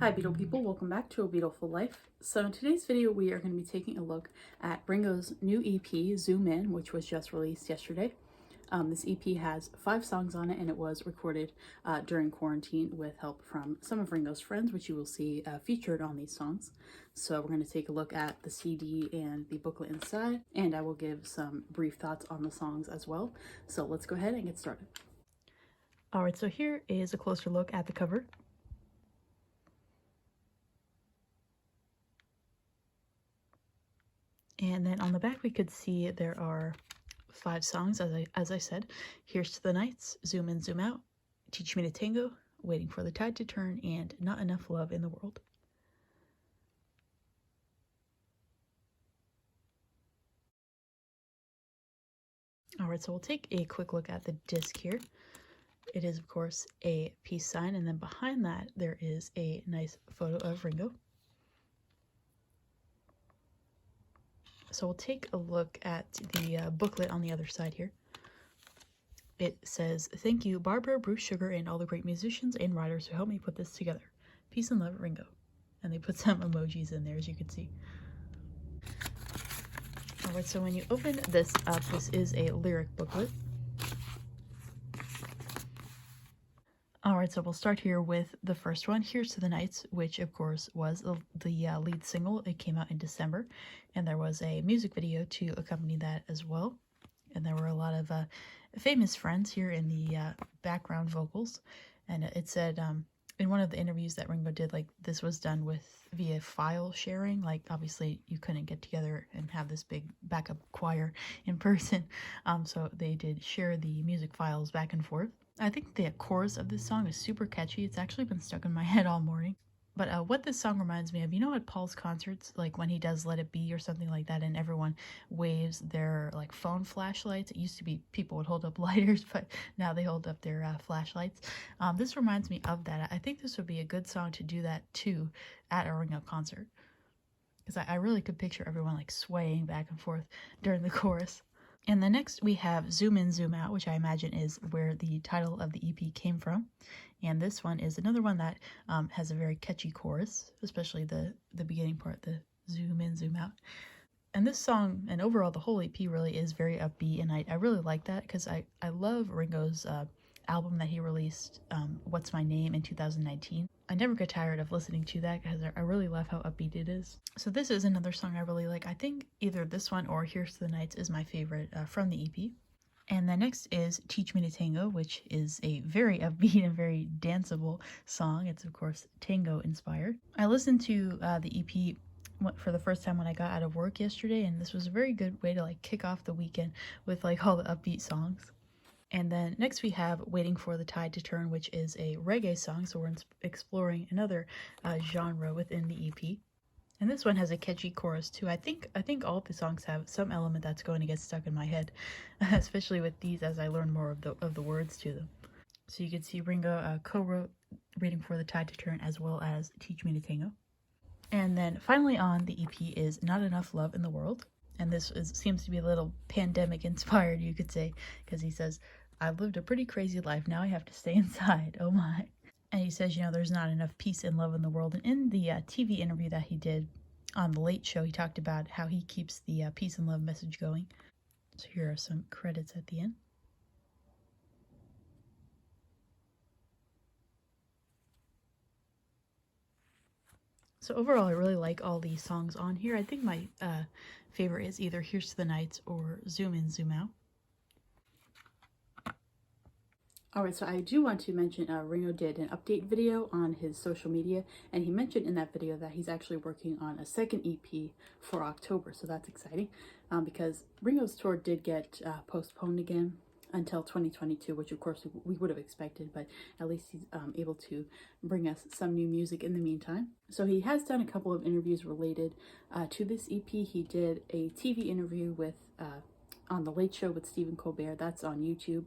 Hi Beatle people, welcome back to A Beatleful Life. So in today's video we are going to be taking a look at Ringo's new EP, Zoom In, which was just released yesterday. This EP has 5 songs on it and it was recorded during quarantine with help from some of Ringo's friends, which you will see featured on these songs. So we're going to take a look at the CD and the booklet inside, and I will give some brief thoughts on the songs as well. So let's go ahead and get started. Alright, so here is a closer look at the cover. And then on the back we could see there are 5 songs, as I said. Here's to the Nights, Zoom In, Zoom Out, Teach Me to Tango, Waiting for the Tide to Turn, and Not Enough Love in the World. Alright, so we'll take a quick look at the disc here. It is, of course, a peace sign, and then behind that there is a nice photo of Ringo. So we'll take a look at the booklet on the other side here. It says, "Thank you, Barbara, Bruce Sugar, and all the great musicians and writers who helped me put this together. Peace and love, Ringo." And they put some emojis in there, as you can see. Alright, so when you open this up, this is a lyric booklet. Alright, so we'll start here with the first one, Here's to the Nights, which of course was the lead single. It came out in December, and there was a music video to accompany that as well. And there were a lot of famous friends here in the background vocals. And it said in one of the interviews that Ringo did, like, this was done via file sharing. Like, obviously you couldn't get together and have this big backup choir in person, so they did share the music files back and forth. I think the chorus of this song is super catchy. It's actually been stuck in my head all morning. But what this song reminds me of, you know, at Paul's concerts, like when he does Let It Be or something like that, and everyone waves their like phone flashlights. It used to be people would hold up lighters, but now they hold up their flashlights. This reminds me of that. I think this would be a good song to do that too at a Ringo concert, because I really could picture everyone like swaying back and forth during the chorus. And then next we have Zoom In, Zoom Out, which I imagine is where the title of the EP came from. And this one is another one that has a very catchy chorus, especially the beginning part, the Zoom In, Zoom Out. And this song, and overall the whole EP, really is very upbeat, and I really like that, because I love Ringo's album that he released, What's My Name, in 2019. I never get tired of listening to that because I really love how upbeat it is. So this is another song I really like. I think either this one or Here's to the Nights is my favorite from the EP. And then next is Teach Me to Tango, which is a very upbeat and very danceable song. It's, of course, tango inspired. I listened to the EP for the first time when I got out of work yesterday, and this was a very good way to like kick off the weekend with like all the upbeat songs. And then next we have Waiting for the Tide to Turn, which is a reggae song, so we're exploring another genre within the EP. And this one has a catchy chorus too. I think all of the songs have some element that's going to get stuck in my head, especially with these as I learn more of the words to them. So you can see Ringo co-wrote Waiting for the Tide to Turn as well as Teach Me to Tango. And then finally on the EP is Not Enough Love in the World. And this seems to be a little pandemic inspired, you could say, because he says, "I've lived a pretty crazy life. Now I have to stay inside. Oh my." And he says, you know, there's not enough peace and love in the world. And in the TV interview that he did on The Late Show, he talked about how he keeps the peace and love message going. So here are some credits at the end. So overall, I really like all these songs on here. I think my favorite is either Here's to the Nights or Zoom In, Zoom Out. Alright, so I do want to mention Ringo did an update video on his social media, and he mentioned in that video that he's actually working on a second EP for October, so that's exciting, because Ringo's tour did get postponed again until 2022, which of course we would have expected, but at least he's able to bring us some new music in the meantime. So he has done a couple of interviews related to this EP. He did a TV interview with on The Late Show with Stephen Colbert. That's on YouTube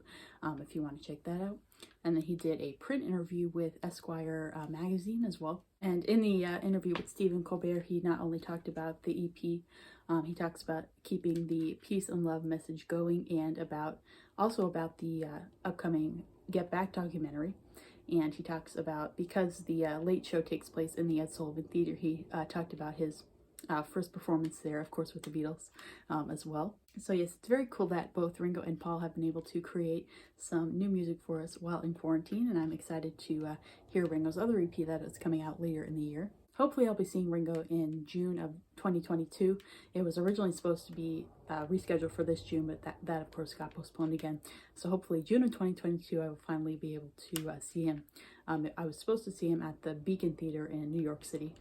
if you want to check that out. And then he did a print interview with Esquire magazine as well. And in the interview with Stephen Colbert, he not only talked about the EP, he talks about keeping the peace and love message going, and also about the upcoming Get Back documentary. and he talks about, because the Late Show takes place in the Ed Sullivan Theater, he talked about his first performance there, of course, with the Beatles as well. So yes, it's very cool that both Ringo and Paul have been able to create some new music for us while in quarantine, and I'm excited to hear Ringo's other EP that is coming out later in the year. Hopefully I'll be seeing Ringo in June of 2022. It was originally supposed to be rescheduled for this June, but that of course got postponed again. So hopefully June of 2022 I will finally be able to see him. I was supposed to see him at the Beacon Theater in New York City.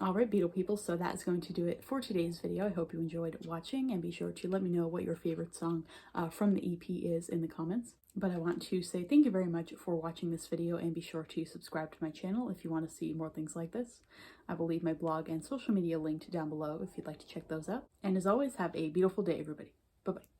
Alright, Beatle people, so that's going to do it for today's video. I hope you enjoyed watching, and be sure to let me know what your favorite song from the EP is in the comments. But I want to say thank you very much for watching this video, and be sure to subscribe to my channel if you want to see more things like this. I will leave my blog and social media linked down below if you'd like to check those out. And as always, have a beautiful day, everybody. Bye-bye.